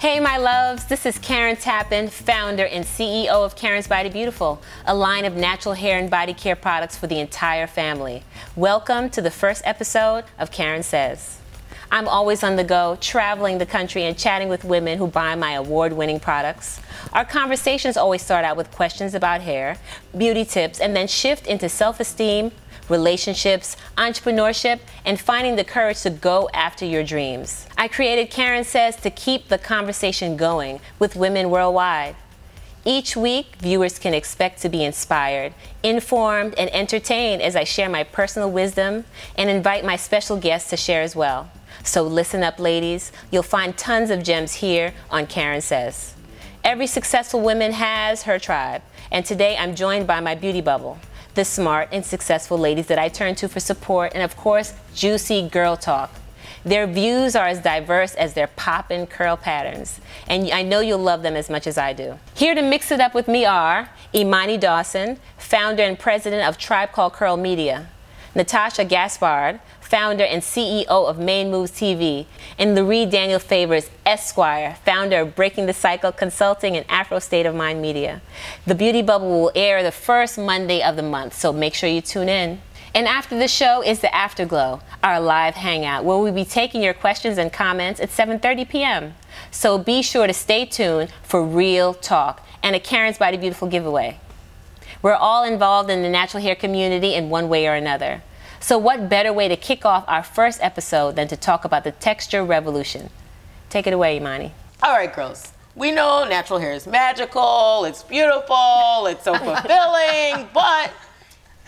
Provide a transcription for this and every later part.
Hey my loves, this is Karen Tappin, founder and CEO of Karen's Body Beautiful, a line of natural hair and body care products for the entire family. Welcome to the first episode of Karen Says. I'm always on the go, traveling the country and chatting with women who buy my award-winning products. Our conversations always start out with questions about hair, beauty tips, and then shift into self-esteem, relationships, entrepreneurship, and finding the courage to go after your dreams. I created Karen Says to keep the conversation going with women worldwide. Each week, viewers can expect to be inspired, informed, and entertained as I share my personal wisdom and invite my special guests to share as well. So listen up, ladies. You'll find tons of gems here on Karen Says. Every successful woman has her tribe, and today I'm joined by my beauty bubble, the smart and successful ladies that I turn to for support and, of course, juicy girl talk. Their views are as diverse as their pop-in curl patterns, and I know you'll love them as much as I do. Here to mix it up with me are Imani Dawson, founder and president of Tribe Called Curl Media, Natasha Gaspard, founder and CEO of Main Moves TV, and Lurie Daniel-Favors, Esquire, founder of Breaking the Cycle Consulting and Afro State of Mind Media. The Beauty Bubble will air the first Monday of the month, so make sure you tune in. And after the show is the Afterglow, our live hangout, where we'll be taking your questions and comments at 7:30 p.m. So be sure to stay tuned for real talk and a Karen's Body Beautiful giveaway. We're all involved in the natural hair community in one way or another. So what better way to kick off our first episode than to talk about the texture revolution? Take it away, Imani. All right, girls. We know natural hair is magical, it's beautiful, it's so fulfilling, but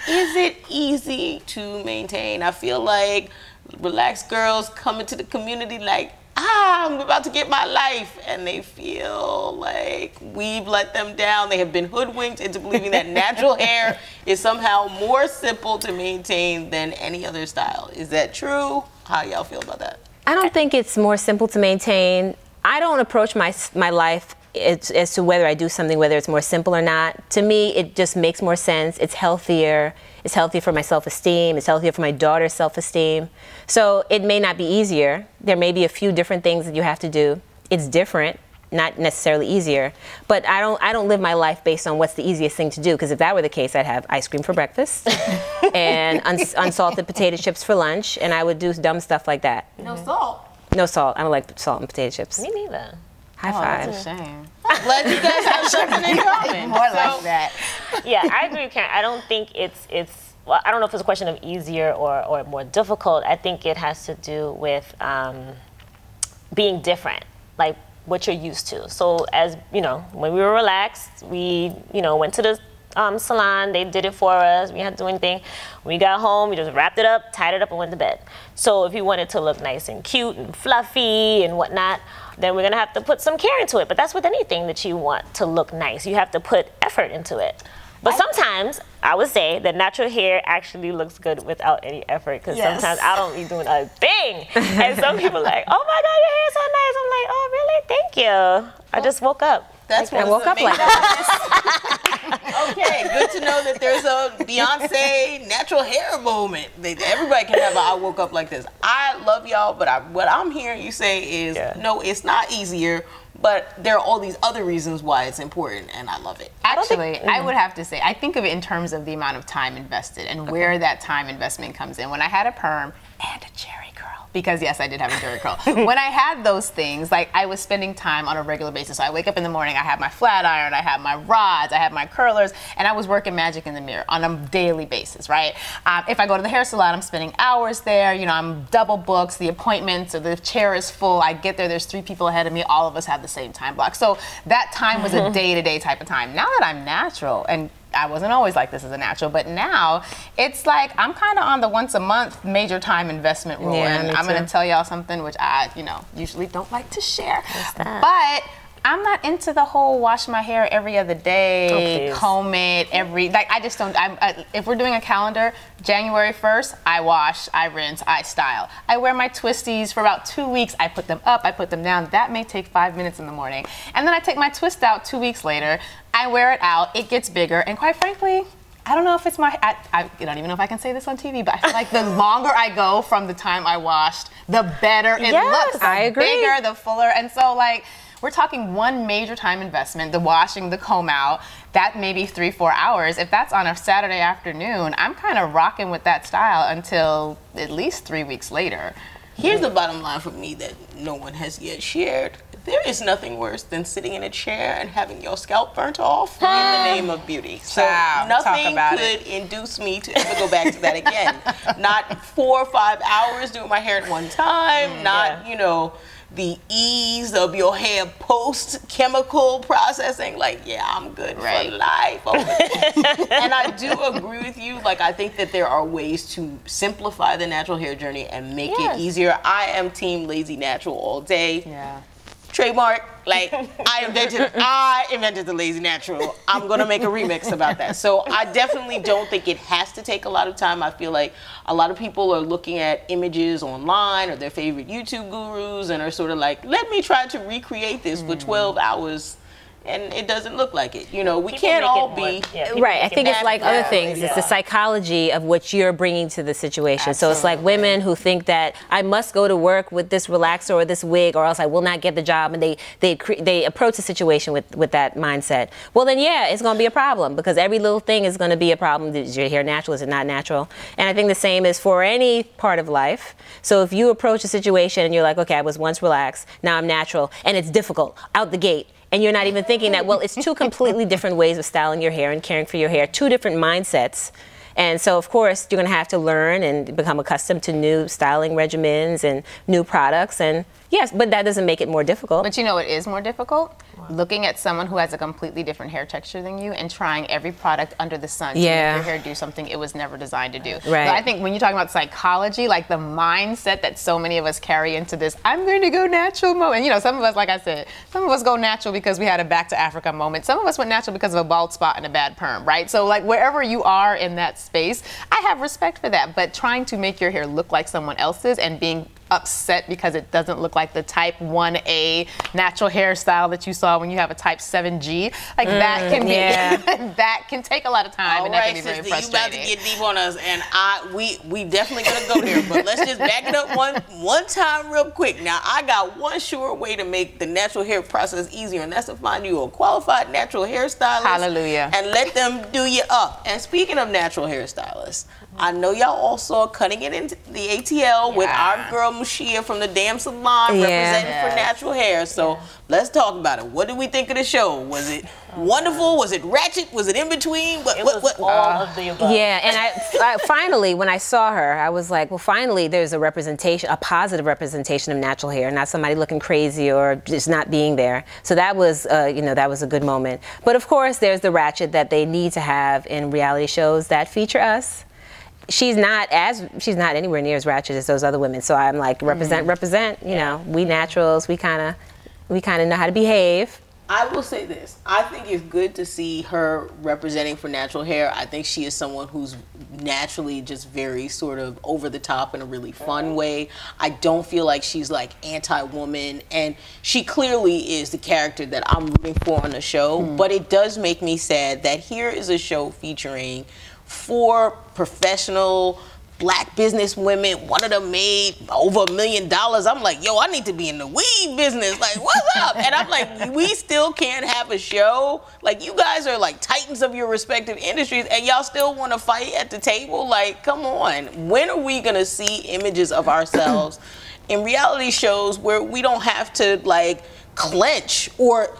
is it easy to maintain? I feel like relaxed girls come into the community like, I'm about to get my life, and they feel like we've let them down. They have been hoodwinked into believing that natural hair is somehow more simple to maintain than any other style. Is that true? How y'all feel about that? I don't think it's more simple to maintain. I don't approach my life as to whether I do something, whether it's more simple or not. To me, it just makes more sense. It's healthier. It's healthier for my self-esteem. It's healthier for my daughter's self-esteem. So it may not be easier. There may be a few different things that you have to do. It's different, not necessarily easier. But I don't live my life based on what's the easiest thing to do, because if that were the case, I'd have ice cream for breakfast and unsalted potato chips for lunch, and I would do dumb stuff like that. No salt. No salt. I don't like salt and potato chips. Me neither. High five. That's a shame. Glad you guys have something in common. More like that. Yeah, I agree with Karen. I don't think it's well, I don't know if it's a question of easier or more difficult. I think it has to do with being different, like what you're used to. So as, you know, when we were relaxed, we, you know, went to the salon, they did it for us, we hadn't to do anything. When we got home, we just wrapped it up, tied it up, and went to bed. So if you wanted to look nice and cute and fluffy and whatnot, then we're gonna have to put some care into it. But that's with anything that you want to look nice. You have to put effort into it. But sometimes I would say that natural hair actually looks good without any effort, because sometimes I don't be doing a thing. And some people are like, oh my God, your hair is so nice. I'm like, oh really? Thank you. I just woke up. That's I woke up like that. Okay, good to know that there's a Beyonce natural hair moment. Everybody can have a I woke up like this. I love y'all, but what I'm hearing you say is, no, it's not easier, but there are all these other reasons why it's important, and I love it. Actually, I would have to say, I think of it in terms of the amount of time invested and where that time investment comes in. When I had a perm and a cherry curl, because yes, I did have a cherry curl. When I had those things, like I was spending time on a regular basis. So I wake up in the morning, I have my flat iron, I have my rods, I have my curlers, and I was working magic in the mirror on a daily basis, right? If I go to the hair salon, I'm spending hours there. You know, I'm double booked, the appointments, or the chair is full. I get there, there's 3 people ahead of me. All of us have the same time block. So that time was a day-to-day type of time. Now that I'm natural, and I wasn't always like this as a natural, but now it's like I'm kind of on the once a month major time investment rule. Yeah, and I'm going to tell y'all something which I, you know, usually don't like to share. What's that? But I'm not into the whole wash my hair every other day, comb it every, like I just don't, if we're doing a calendar, January 1st, I wash, I rinse, I style. I wear my twisties for about 2 weeks. I put them up, I put them down. That may take 5 minutes in the morning. And then I take my twist out 2 weeks later. I wear it out, it gets bigger, and quite frankly, I don't know if it's my, I don't even know if I can say this on TV, but I feel like the longer I go from the time I washed, the better it looks. I agree. The bigger, the fuller, and so like, We're talking one major time investment, the washing, the comb out, that maybe 3-4 hours. If that's on a Saturday afternoon, I'm kind of rocking with that style until at least 3 weeks later. Here's the bottom line for me that no one has yet shared. There is nothing worse than sitting in a chair and having your scalp burnt off in the name of beauty. So nothing could induce me to ever go back to that again. Not 4 or 5 hours doing my hair at one time, not, you know, the ease of your hair post-chemical processing. Like, yeah, I'm good for life over there. And I do agree with you. Like, I think that there are ways to simplify the natural hair journey and make it easier. I am team lazy natural all day. Yeah. Trademark, like, I invented the lazy natural. I'm gonna make a remix about that. So I definitely don't think it has to take a lot of time. I feel like a lot of people are looking at images online or their favorite YouTube gurus and are sort of like, let me try to recreate this for 12 hours. And it doesn't look like it. You know, we can't all be... Right, I think it's like other things. It's the psychology of what you're bringing to the situation. So it's like women who think that I must go to work with this relaxer or this wig or else I will not get the job, and they approach the situation with that mindset. Well, then, yeah, it's going to be a problem because every little thing is going to be a problem. Is your hair natural? Is it not natural? And I think the same is for any part of life. So if you approach a situation and you're like, okay, I was once relaxed, now I'm natural, and it's difficult out the gate, and you're not even thinking that, well, it's two completely different ways of styling your hair and caring for your hair, two different mindsets. And so, of course, you're going to have to learn and become accustomed to new styling regimens and new products. And yes, but that doesn't make it more difficult. But you know what is more difficult? Looking at someone who has a completely different hair texture than you and trying every product under the sun to make your hair do something it was never designed to do. Right. So I think when you're talking about psychology, like the mindset that so many of us carry into this, I'm going to go natural mode. And you know, some of us, like I said, some of us go natural because we had a back to Africa moment. Some of us went natural because of a bald spot and a bad perm, right? So like wherever you are in that space, I have respect for that. But trying to make your hair look like someone else's and being upset because it doesn't look like the type 1A natural hairstyle that you saw when you have a type 7G, like that can be that can take a lot of time. And that can be very frustrating. You about to get deep on us, and we definitely gonna go there, but let's just back it up one time real quick. Now I got one sure way to make the natural hair process easier, and that's to find you a qualified natural hairstylist. Hallelujah. And let them do you up. And speaking of natural hairstylists, I know y'all also are cutting it into the ATL with our girl Mushia from the Damn Salon representing for natural hair. So let's talk about it. What did we think of the show? Was it wonderful? Was it ratchet? Was it in between? It was all of the above. Yeah, and I finally, when I saw her, I was like, well, finally there's a representation, a positive representation of natural hair, not somebody looking crazy or just not being there. So that was, you know, that was a good moment. But of course, there's the ratchet that they need to have in reality shows that feature us. She's not anywhere near as ratchet as those other women. So I'm like, represent, you know, we naturals, we kind of know how to behave. I will say this. I think it's good to see her representing for natural hair. I think she is someone who's naturally just very sort of over the top in a really fun way. I don't feel like she's like anti-woman, and she clearly is the character that I'm rooting for on the show. But it does make me sad that here is a show featuring 4 professional Black business women. One of them made over $1 million. I'm like, yo, I need to be in the weed business. Like, what's up? And I'm like, we still can't have a show. Like, you guys are like titans of your respective industries, and y'all still want to fight at the table? Like, come on. When are we gonna see images of ourselves in reality shows where we don't have to like clench or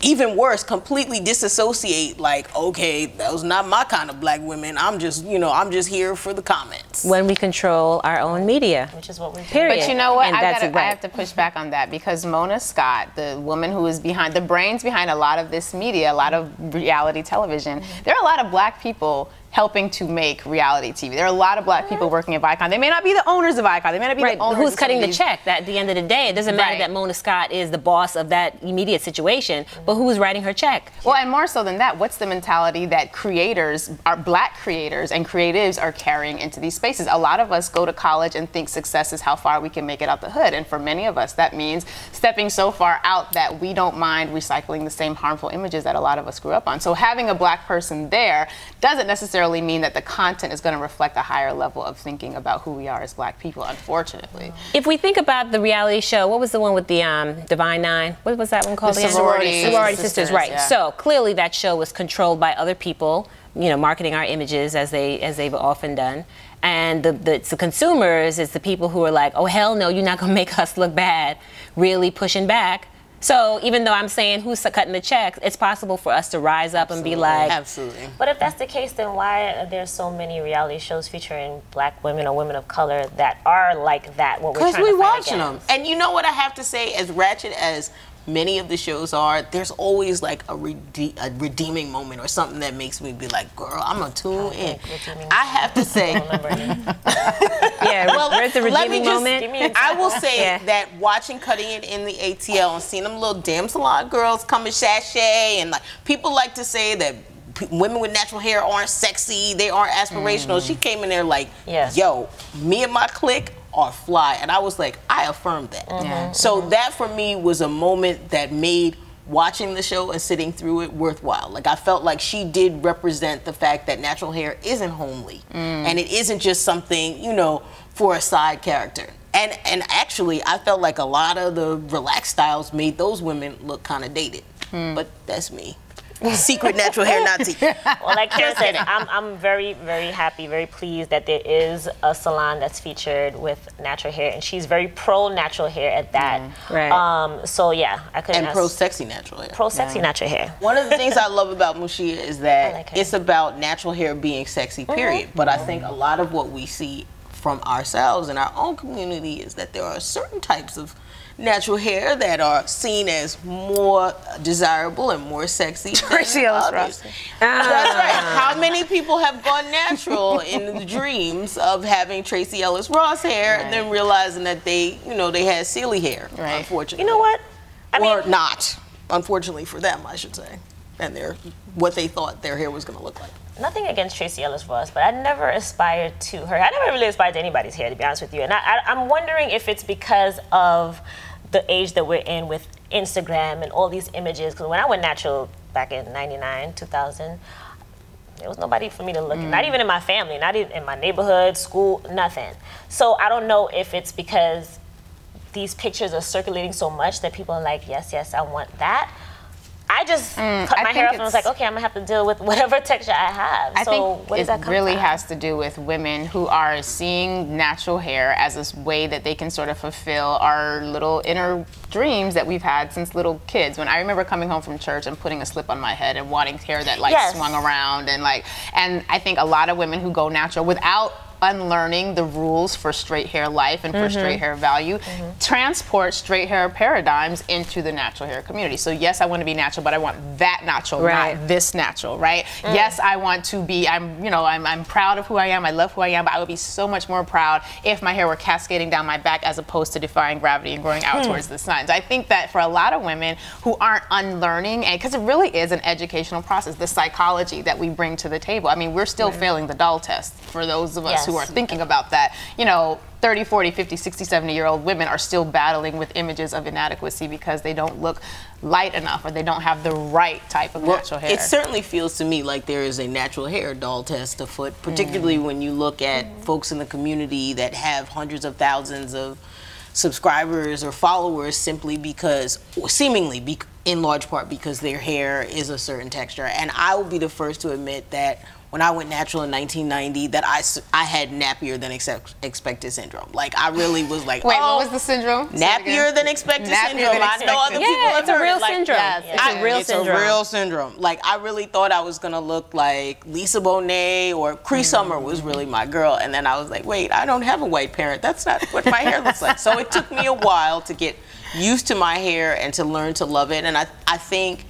even worse, completely disassociate, like, okay, that was not my kind of Black women. I'm just, you know, I'm just here for the comments. When we control our own media. Which is what we do. Period. But you know what? And I have to push back on that because Mona Scott, the woman who is behind, the brains behind a lot of this media, a lot of reality television, there are a lot of Black people helping to make reality TV. There are a lot of Black people working at Viacom. They may not be the owners of Viacom. They may not be the owners Who's of cutting the check? That at the end of the day, it doesn't matter that Mona Scott is the boss of that immediate situation, but who's writing her check? Well, and more so than that, what's the mentality that creators, our Black creators and creatives are carrying into these spaces. A lot of us go to college and think success is how far we can make it out the hood. And for many of us, that means stepping so far out that we don't mind recycling the same harmful images that a lot of us grew up on. So having a black person there doesn't necessarily mean that the content is going to reflect a higher level of thinking about who we are as black people, unfortunately. If we think about the reality show, what was the one with the Divine Nine? What was that one called? The Sorority Sisters, right. Yeah. So clearly that show was controlled by other people, you know, marketing our images as they've often done. And the consumers is the people who are like, oh, hell no, you're not going to make us look bad, really pushing back. So even though I'm saying who's cutting the checks, it's possible for us to rise up and be like... Absolutely. But if that's the case, then why are there so many reality shows featuring black women or women of color that are like that? Because we're watching them. And you know what I have to say, as ratchet as many of the shows are, there's always like a redeeming moment or something that makes me be like, girl, I'm gonna tune in. I have to say, well, where's the redeeming moment? I will say that watching Cutting It in the ATL and seeing them little damn salon girls come in sachet, and like people like to say that women with natural hair aren't sexy, they aren't aspirational. She came in there like, yo, me and my clique are fly, and I was like, I affirmed that. So that for me was a moment that made watching the show and sitting through it worthwhile. Like I felt like she did represent the fact that natural hair isn't homely, and it isn't just something, you know, for a side character. And actually, I felt like a lot of the relaxed styles made those women look kind of dated. But that's me. Secret natural hair Nazi. Well, like Karen said, I'm very, very happy, very pleased that there is a salon that's featured with natural hair, and she's very pro natural hair at that. Right. So yeah, I couldn't. And pro sexy natural hair. Pro sexy natural hair. One of the things I love about Mushia is that it's about natural hair being sexy, period. But I think a lot of what we see from ourselves in our own community is that there are certain types of natural hair that are seen as more desirable and more sexy than others. That's right. How many people have gone natural in the dreams of having Tracy Ellis Ross hair and then realizing that they, you know, they had silly hair, unfortunately. You know what? I mean, not, unfortunately for them, I should say, and what they thought their hair was going to look like. Nothing against Tracy Ellis Ross, but I never aspired to her. I never really aspired to anybody's hair, to be honest with you. And I'm wondering if it's because of the age that we're in with Instagram and all these images. Because when I went natural back in 99, 2000, there was nobody for me to look at. Not even in my family, not even in my neighborhood, school, nothing. So I don't know if it's because these pictures are circulating so much that people are like, yes, yes, I want that. I just cut my hair off and was like, okay, I'm gonna have to deal with whatever texture I have. I so think where does that come really from? has to do with women who are seeing natural hair as this way that they can sort of fulfill our little inner dreams that we've had since little kids. When I remember coming home from church and putting a slip on my head and wanting hair that like swung around and I think a lot of women who go natural without unlearning the rules for straight hair life and for straight hair value, transport straight hair paradigms into the natural hair community. So yes, I want to be natural, but I want that natural, not this natural, right? Yes, I want to be, I'm proud of who I am, I love who I am, but I would be so much more proud if my hair were cascading down my back as opposed to defying gravity and growing out towards the sun. So I think that for a lot of women who aren't unlearning, and because it really is an educational process, the psychology that we bring to the table. I mean, we're still failing the doll test for those of us who are thinking about that. 30, 40, 50, 60, 70-year-old women are still battling with images of inadequacy because they don't look light enough or they don't have the right type of natural hair. It certainly feels to me like there is a natural hair doll test afoot, particularly when you look at folks in the community that have hundreds of thousands of subscribers or followers simply because, or seemingly in large part because their hair is a certain texture. And I will be the first to admit that when I went natural in 1990, that I had nappier than expected syndrome. Like I really was like, wait, what was the syndrome? Nappier than expected syndrome. I know other people have heard it. It's a real syndrome. Like I really thought I was gonna look like Lisa Bonet or Cree Summer was really my girl, and then I was like, wait, I don't have a white parent. That's not what my hair looks like. So it took me a while to get used to my hair and to learn to love it. And I think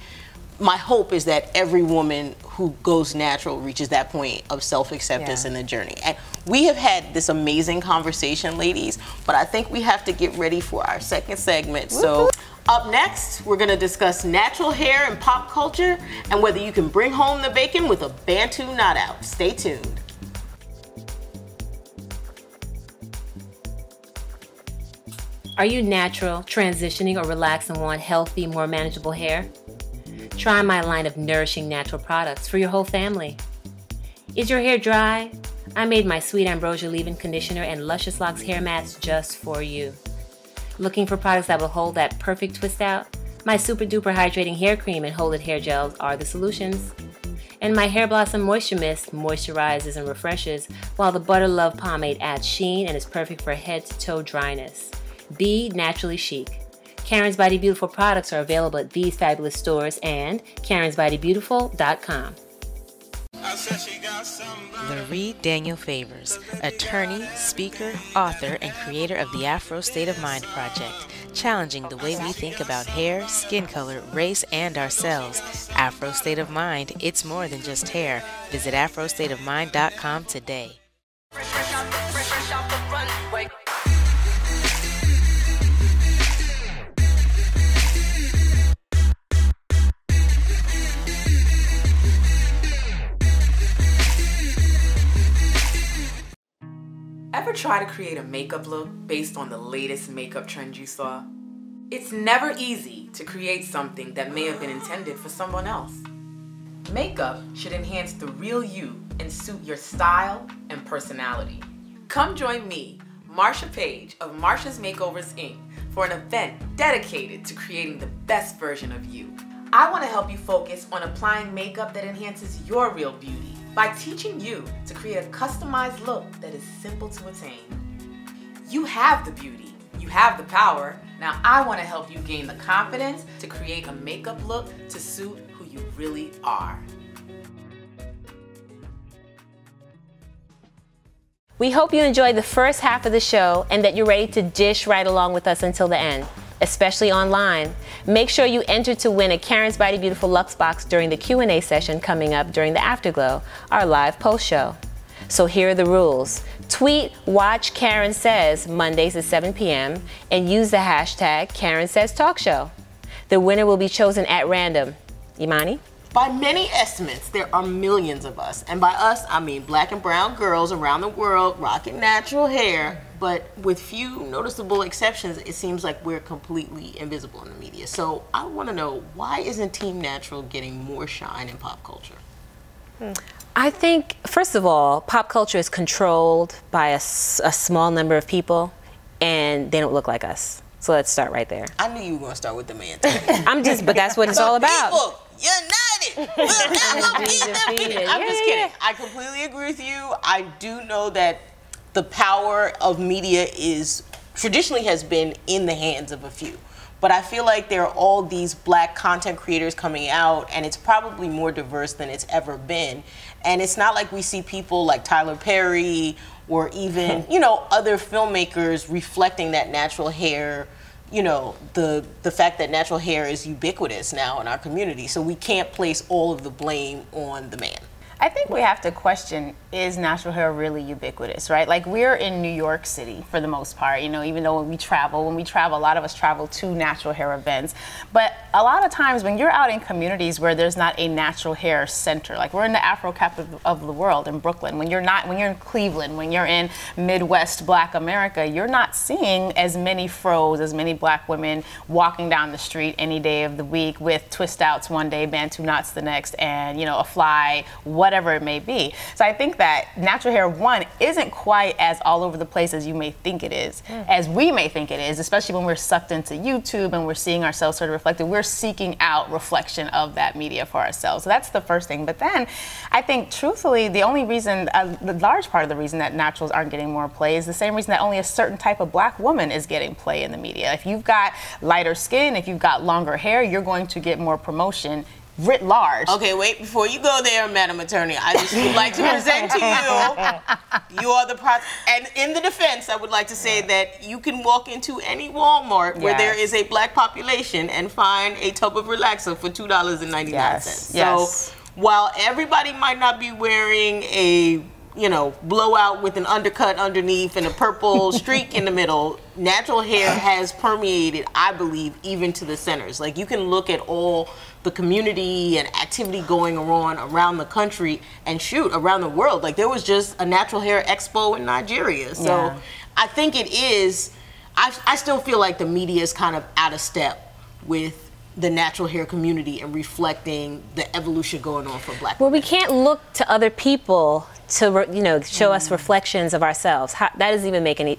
my hope is that every woman who goes natural reaches that point of self-acceptance in the journey. And we have had this amazing conversation, ladies, but I think we have to get ready for our second segment. So up next, we're gonna discuss natural hair and pop culture and whether you can bring home the bacon with a Bantu knot out. Stay tuned. Are you natural, transitioning, or relaxed and want healthy, more manageable hair? Try my line of nourishing natural products for your whole family. Is your hair dry? I made my Sweet Ambrosia leave-in conditioner and Luscious Locks hair mats just for you. Looking for products that will hold that perfect twist out? My Super Duper Hydrating Hair Cream and Hold It Hair Gels are the solutions. And my Hair Blossom Moisture Mist moisturizes and refreshes, while the Butter Love Pomade adds sheen and is perfect for head-to-toe dryness. Be naturally chic. Karen's Body Beautiful products are available at these fabulous stores and karensbodybeautiful.com. Lurie Daniel-Favors, attorney, speaker, author, and creator of the Afro State of Mind project, challenging the way we think about hair, skin color, race, and ourselves. Afro State of Mind, it's more than just hair. Visit afrostateofmind.com today. Ever try to create a makeup look based on the latest makeup trend you saw? It's never easy to create something that may have been intended for someone else. Makeup should enhance the real you and suit your style and personality. Come join me, Marsha Page of Marsha's Makeovers Inc. for an event dedicated to creating the best version of you. I want to help you focus on applying makeup that enhances your real beauty by teaching you to create a customized look that is simple to attain. You have the beauty, you have the power. Now I want to help you gain the confidence to create a makeup look to suit who you really are. We hope you enjoyed the first half of the show and that you're ready to dish right along with us until the end, especially online. Make sure you enter to win a Karen's Body Beautiful Luxe Box during the Q&A session coming up during the Afterglow, our live post show. So here are the rules. Tweet Watch Karen Says Mondays at 7 p.m. and use the hashtag Karen Says Talk Show. The winner will be chosen at random. Imani? By many estimates, there are millions of us. And by us, I mean black and brown girls around the world rocking natural hair. But with few noticeable exceptions, it seems like we're completely invisible in the media. So I want to know, why isn't Team Natural getting more shine in pop culture? I think, first of all, pop culture is controlled by a small number of people, and they don't look like us. So let's start right there. I knew you were going to start with the man. But that's what it's all about. People united will never be defeated. I'm just kidding. I completely agree with you. I do know that the power of media traditionally has been in the hands of a few. But I feel like there are all these black content creators coming out, and it's probably more diverse than it's ever been. And it's not like we see people like Tyler Perry or even, other filmmakers reflecting that natural hair, the fact that natural hair is ubiquitous now in our community. So we can't place all of the blame on the man. I think we have to question, is natural hair really ubiquitous, right? Like, we're in New York City for the most part, even though when we travel, a lot of us travel to natural hair events. But a lot of times when you're out in communities where there's not a natural hair center, like we're in the Afro capital of the world in Brooklyn, when you're in Cleveland, when you're in Midwest Black America, you're not seeing as many fros, as many black women walking down the street any day of the week with twist outs one day, bantu knots the next, and a fly, whatever it may be. So I think that natural hair, one, isn't quite as all over the place as you may think it is, as we may think it is, especially when we're sucked into YouTube and we're seeing ourselves sort of reflected. We're seeking out reflection of that media for ourselves. So that's the first thing. But then I think, truthfully, the only reason, the large part of the reason that naturals aren't getting more play is the same reason that only a certain type of black woman is getting play in the media. If you've got lighter skin, if you've got longer hair, you're going to get more promotion writ large. Okay, wait, before you go there, Madam Attorney, I just would like to present to you, you are the and in the defense, I would like to say that you can walk into any Walmart where there is a black population and find a tub of relaxer for $2.99. Yes. So while everybody might not be wearing a blowout with an undercut underneath and a purple streak in the middle, natural hair has permeated, I believe, even to the centers. Like, you can look at all the community and activity going on around the country and around the world. Like, there was just a natural hair expo in Nigeria. So I think it is I still feel like the media is kind of out of step with the natural hair community and reflecting the evolution going on for Black Well, women. we can't look to other people to, you know, show us reflections of ourselves. That doesn't even make any.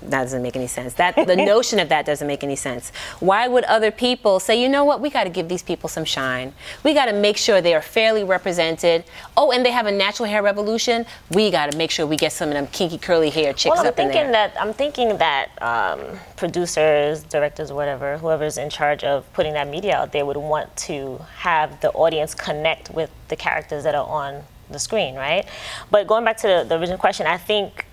That doesn't make any sense. The notion of that doesn't make any sense. Why would other people say, you know what, we got to give these people some shine. We got to make sure they are fairly represented. Oh, and they have a natural hair revolution. We got to make sure we get some of them kinky curly hair chicks up in there. I'm thinking that producers, directors, whatever, whoever's in charge of putting that media out there would want to have the audience connect with the characters that are on the screen, right? But going back to the original question, I think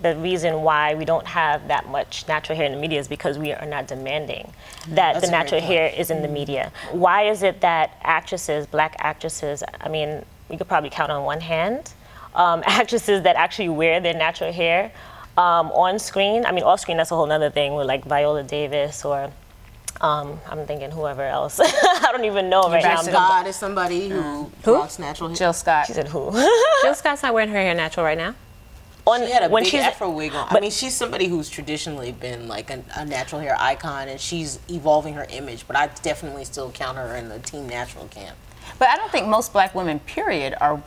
the reason why we don't have that much natural hair in the media is because we are not demanding that the natural hair is in the media. Why is it that actresses, Black actresses, I mean, you could probably count on one hand, actresses that actually wear their natural hair on screen, I mean, off screen, that's a whole nother thing with like Viola Davis or I'm thinking whoever else. I don't even know right now. Jill Scott is somebody who rocks natural hair. Jill Scott. She said who? Jill Scott's not wearing her hair natural right now. She had a big Afro wig on. I mean, she's somebody who's traditionally been like a natural hair icon, and she's evolving her image, but I definitely still count her in the Team Natural camp. But I don't think most Black women, period, are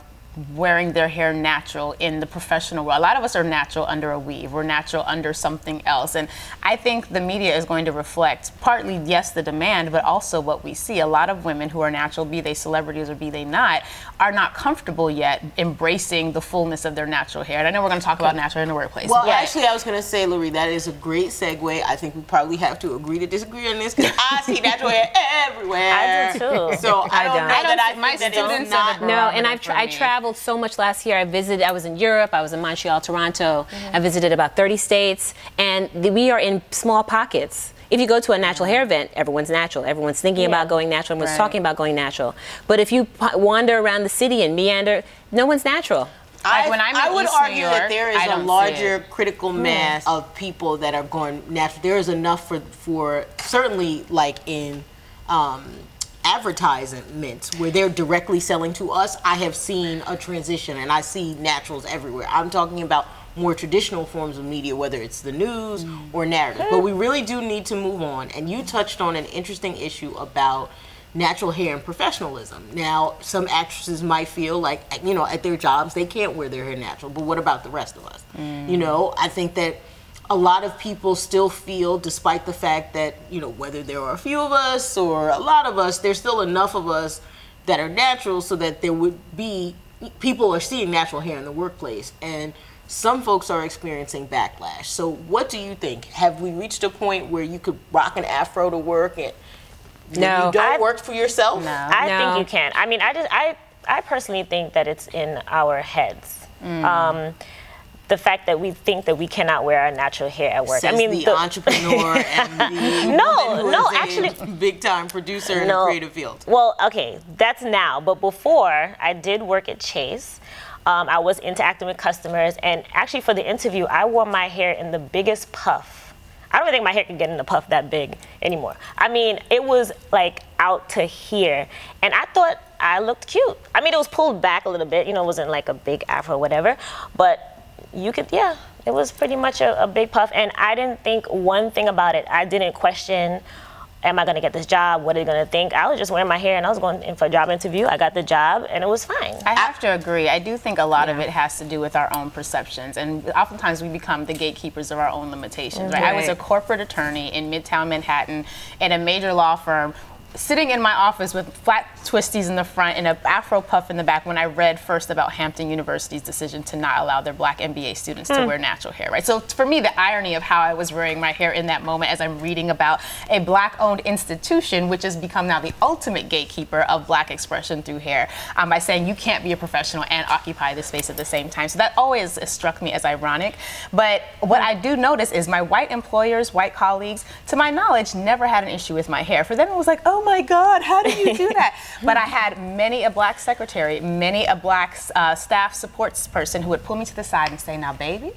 wearing their hair natural in the professional world. A lot of us are natural under a weave. We're natural under something else. And I think the media is going to reflect partly, yes, the demand, but also what we see. A lot of women who are natural, be they celebrities or be they not, are not comfortable yet embracing the fullness of their natural hair. And I know we're going to talk about natural hair in the workplace. Well, actually, I was going to say, Lurie, that is a great segue. I think we probably have to agree to disagree on this because I see natural hair everywhere. I do too. So I don't know that I my think that students it's not. No, and I traveled so much last year. I was in Europe, I was in Montreal, Toronto. I visited about 30 states, and we are in small pockets. If you go to a natural hair event, everyone's natural. Everyone's thinking about going natural. Everyone's talking about going natural. But if you wander around the city and meander, no one's natural. I would argue that there is a larger critical mass of people that are going natural. There is enough for certainly like in advertisements where they're directly selling to us. I have seen a transition and I see naturals everywhere. I'm talking about more traditional forms of media, whether it's the news or narrative. But we really do need to move on. And you touched on an interesting issue about natural hair and professionalism. Now, some actresses might feel like, you know, at their jobs, they can't wear their hair natural, but what about the rest of us? You know, I think that a lot of people still feel, despite the fact that, you know, whether there are a few of us or a lot of us, there's still enough of us that are natural so that there would be, people are seeing natural hair in the workplace. And some folks are experiencing backlash. So what do you think? Have we reached a point where you could rock an afro to work and you don't work for yourself? No. I think you can. I mean, I personally think that it's in our heads. The fact that we think that we cannot wear our natural hair at work. Says I mean, the entrepreneur and the actually big time producer in the creative field. Well, okay, that's now. But before, I did work at Chase. I was interacting with customers, and actually for the interview, I wore my hair in the biggest puff. I don't think my hair can get in a puff that big anymore. I mean, it was like out to here, and I thought I looked cute. I mean, it was pulled back a little bit, you know, it wasn't like a big afro or whatever, but you could, it was pretty much a big puff, and I didn't think one thing about it. I didn't question, am I going to get this job? What are they going to think? I was just wearing my hair, and I was going in for a job interview. I got the job, and it was fine. I have to agree. I do think a lot of it has to do with our own perceptions, and oftentimes we become the gatekeepers of our own limitations. Right? I was a corporate attorney in Midtown Manhattan at a major law firm, sitting in my office with flat twisties in the front and an afro puff in the back when I read first about Hampton University's decision to not allow their Black MBA students to wear natural hair, right? So for me, the irony of how I was wearing my hair in that moment as I'm reading about a Black-owned institution, which has become now the ultimate gatekeeper of Black expression through hair, by saying you can't be a professional and occupy this space at the same time. So that always struck me as ironic. But what I do notice is my white employers, white colleagues, to my knowledge, never had an issue with my hair. For them, it was like, oh my God, how do you do that? But I had many a Black secretary, many a Black staff supports person who would pull me to the side and say, now baby,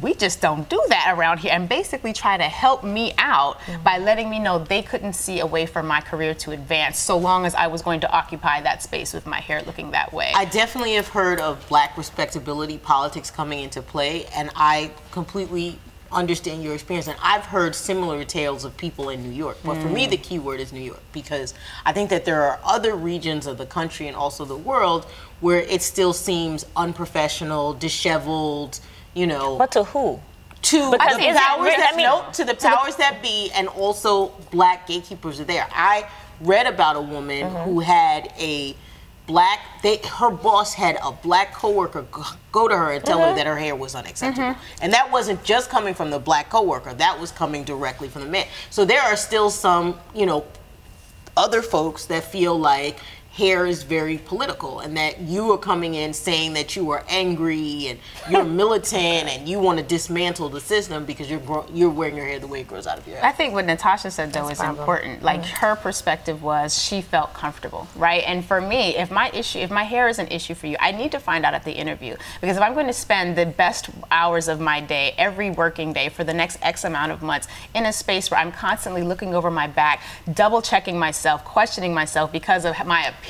we just don't do that around here, and basically try to help me out by letting me know they couldn't see a way for my career to advance so long as I was going to occupy that space with my hair looking that way. I definitely have heard of Black respectability politics coming into play, and I completely understand your experience, and I've heard similar tales of people in New York. But for me, the key word is New York, because I think that there are other regions of the country and also the world where it still seems unprofessional, disheveled, you know. But to who? To the Because to the powers that be, and also black gatekeepers are there. I read about a woman who had a black, her boss had a black coworker go to her and tell her that her hair was unacceptable. And that wasn't just coming from the black coworker, that was coming directly from the man. So there are still some, you know, other folks that feel like hair is very political, and that you are coming in saying that you are angry and you're militant and you want to dismantle the system because you're wearing your hair the way it grows out of your head. I think what Natasha said though is important. Like her perspective was she felt comfortable, right? And for me, if my hair is an issue for you, I need to find out at the interview, because if I'm going to spend the best hours of my day, every working day for the next X amount of months in a space where I'm constantly looking over my back, double checking myself, questioning myself because of my appearance,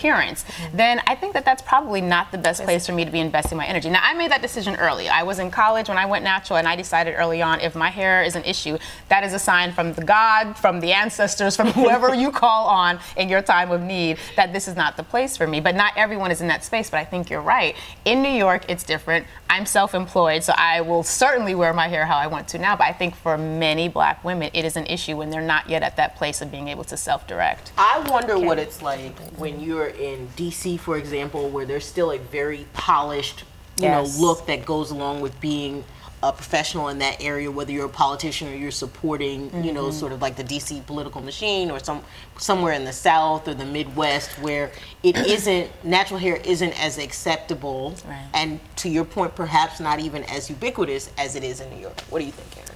then I think that that's probably not the best place for me to be investing my energy. Now, I made that decision early. I was in college when I went natural, and I decided early on, if my hair is an issue, that is a sign from the God, from the ancestors, from whoever you call on in your time of need, that this is not the place for me. But not everyone is in that space, but I think you're right. In New York, it's different. I'm self-employed, so I will certainly wear my hair how I want to now, but I think for many black women, it is an issue when they're not yet at that place of being able to self-direct. I wonder what it's like when you're in DC, for example, where there's still a very polished, you know, look that goes along with being a professional in that area, whether you're a politician or you're supporting, you know, sort of like the DC political machine, or somewhere in the South or the Midwest where it isn't, natural hair isn't as acceptable, and to your point, perhaps not even as ubiquitous as it is in New York. What do you think, Karen?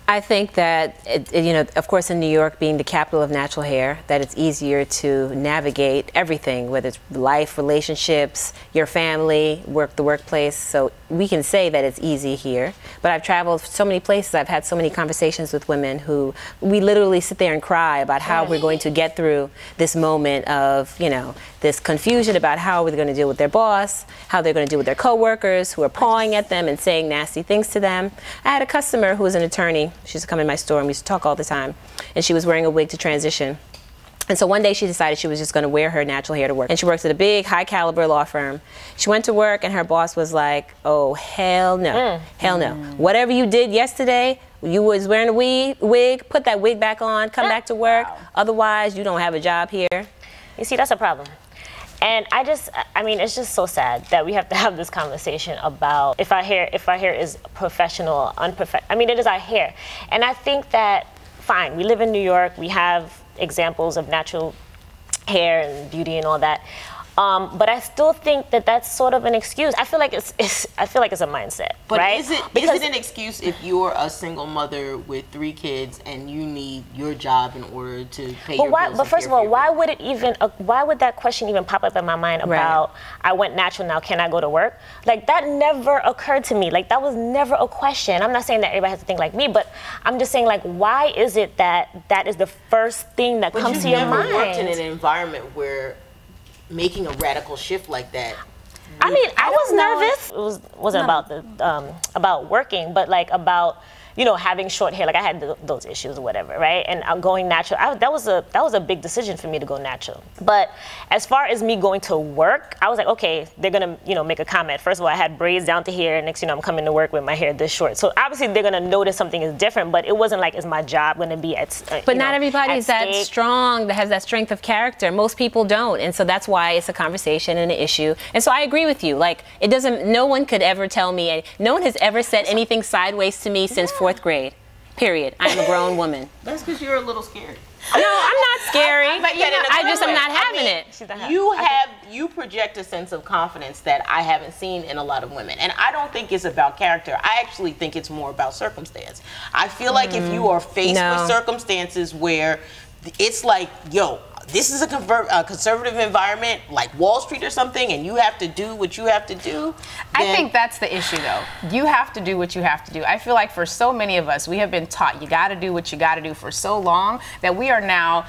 I think that, you know, of course in New York being the capital of natural hair, that it's easier to navigate everything, whether it's life, relationships, your family, the workplace. So we can say that it's easy here. But I've traveled so many places, I've had so many conversations with women who, we literally sit there and cry about how we're going to get through this moment of, you know, this confusion about how we're going to deal with their boss, how they're going to deal with their coworkers who are pawing at them and saying nasty things to them. I had a customer who was an attorney. She used to come in my store and we used to talk all the time. And she was wearing a wig to transition. And so one day she decided she was just going to wear her natural hair to work. And she works at a big, high caliber law firm. She went to work and her boss was like, oh, hell no, hell no. Whatever you did yesterday, you was wearing a wig, put that wig back on, come back to work. Otherwise, you don't have a job here. You see, that's a problem. And I mean, it's just so sad that we have to have this conversation about if our hair is professional, unprofessional. I mean, it is our hair. And I think that, fine, we live in New York, we have examples of natural hair and beauty and all that. But I still think that that's sort of an excuse. I feel like it's a mindset, but right? Is it an excuse if you're a single mother with 3 kids and you need your job in order to pay your bills? But first of all, why would that question even pop up in my mind about I went natural, now can I go to work? Like, that never occurred to me. Like, that was never a question. I'm not saying that everybody has to think like me, but I'm just saying, like, why is it that is the first thing that comes to your mind? But you've never worked in an environment where making a radical shift like that. I mean, I was nervous. It wasn't about working, but like about, you know, having short hair. Like, I had those issues or whatever, right? And I'm going natural. That was a big decision for me to go natural. But as far as me going to work, I was like, okay, they're gonna, you know, make a comment. First of all, I had braids down to here, and next, you know, I'm coming to work with my hair this short. So obviously they're gonna notice something is different. But it wasn't like, is my job gonna be at? But not everybody is that strong, that has that strength of character. Most people don't, and so that's why it's a conversation and an issue. And so I agree with you. Like, it doesn't. No one could ever tell me. No one has ever said anything sideways to me since 4th grade. Period. I am a grown woman. That's because you're a little scared. No, I'm not scary. I'm not having it. You project a sense of confidence that I haven't seen in a lot of women. And I don't think it's about character. I actually think it's more about circumstance. I feel like if you are faced with circumstances where it's like, yo, this is a conservative environment like Wall Street or something, and you have to do what you have to do. I think that's the issue, though. You have to do what you have to do. I feel like for so many of us, we have been taught you got to do what you got to do for so long that we are now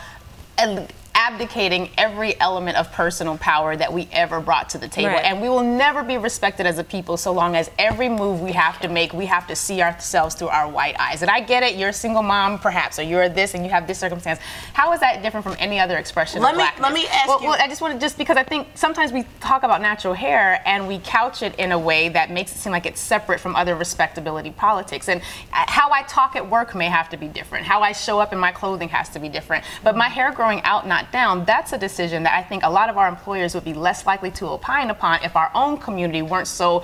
abdicating every element of personal power that we ever brought to the table. Right. And we will never be respected as a people so long as every move we have to make, we have to see ourselves through our white eyes. And I get it, you're a single mom perhaps, or you're this and you have this circumstance. How is that different from any other expression of blackness? Let me ask you. Well, I just want to, just because I think sometimes we talk about natural hair and we couch it in a way that makes it seem like it's separate from other respectability politics. And how I talk at work may have to be different. How I show up in my clothing has to be different. But my hair growing out, not down, that's a decision that I think a lot of our employers would be less likely to opine upon if our own community weren't so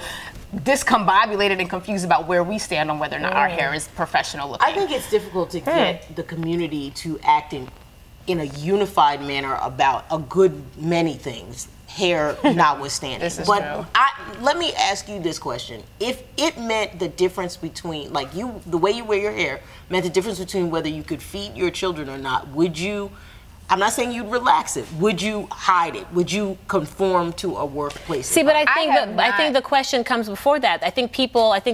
discombobulated and confused about where we stand on whether or not our hair is professional looking. I think it's difficult to get the community to act in a unified manner about a good many things, hair notwithstanding. This is but true. Let me ask you this question. If it meant the difference between, like the way you wear your hair meant the difference between whether you could feed your children or not, would you, I'm not saying you'd relax it, would you hide it? Would you conform to a workplace? See, but I I think the question comes before that. I think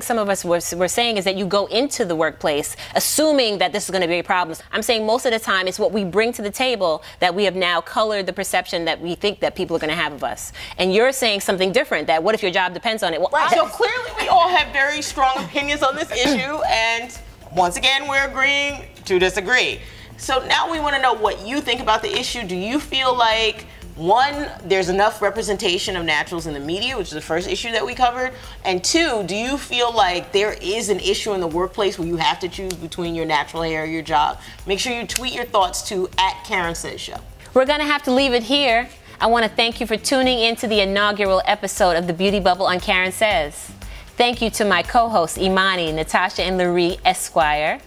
some of us were saying is that you go into the workplace assuming that this is going to be a problem. I'm saying most of the time it's what we bring to the table that we have now colored the perception that we think that people are going to have of us. And you're saying something different, that what if your job depends on it? Well, Right. So clearly we all have very strong opinions on this issue, and once again we're agreeing to disagree. So now we want to know what you think about the issue. Do you feel like, one, there's enough representation of naturals in the media, which is the first issue that we covered, and two, do you feel like there is an issue in the workplace where you have to choose between your natural hair or your job? Make sure you tweet your thoughts to @KarenSaysShow. we're going to have to leave it here. I want to thank you for tuning in to the inaugural episode of The Beauty Bubble on Karen Says. Thank you to my co-hosts Imani, Natasha, and Lurie Esquire.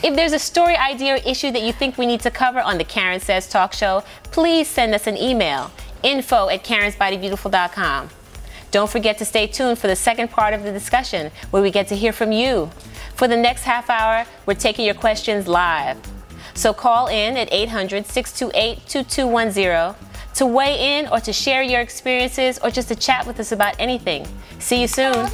If there's a story, idea, or issue that you think we need to cover on the Karen Says Talk Show, please send us an email, info@karensbodybeautiful.com. Don't forget to stay tuned for the second part of the discussion, where we get to hear from you. For the next half hour, we're taking your questions live. So call in at 800-628-2210 to weigh in or to share your experiences or just to chat with us about anything. See you soon.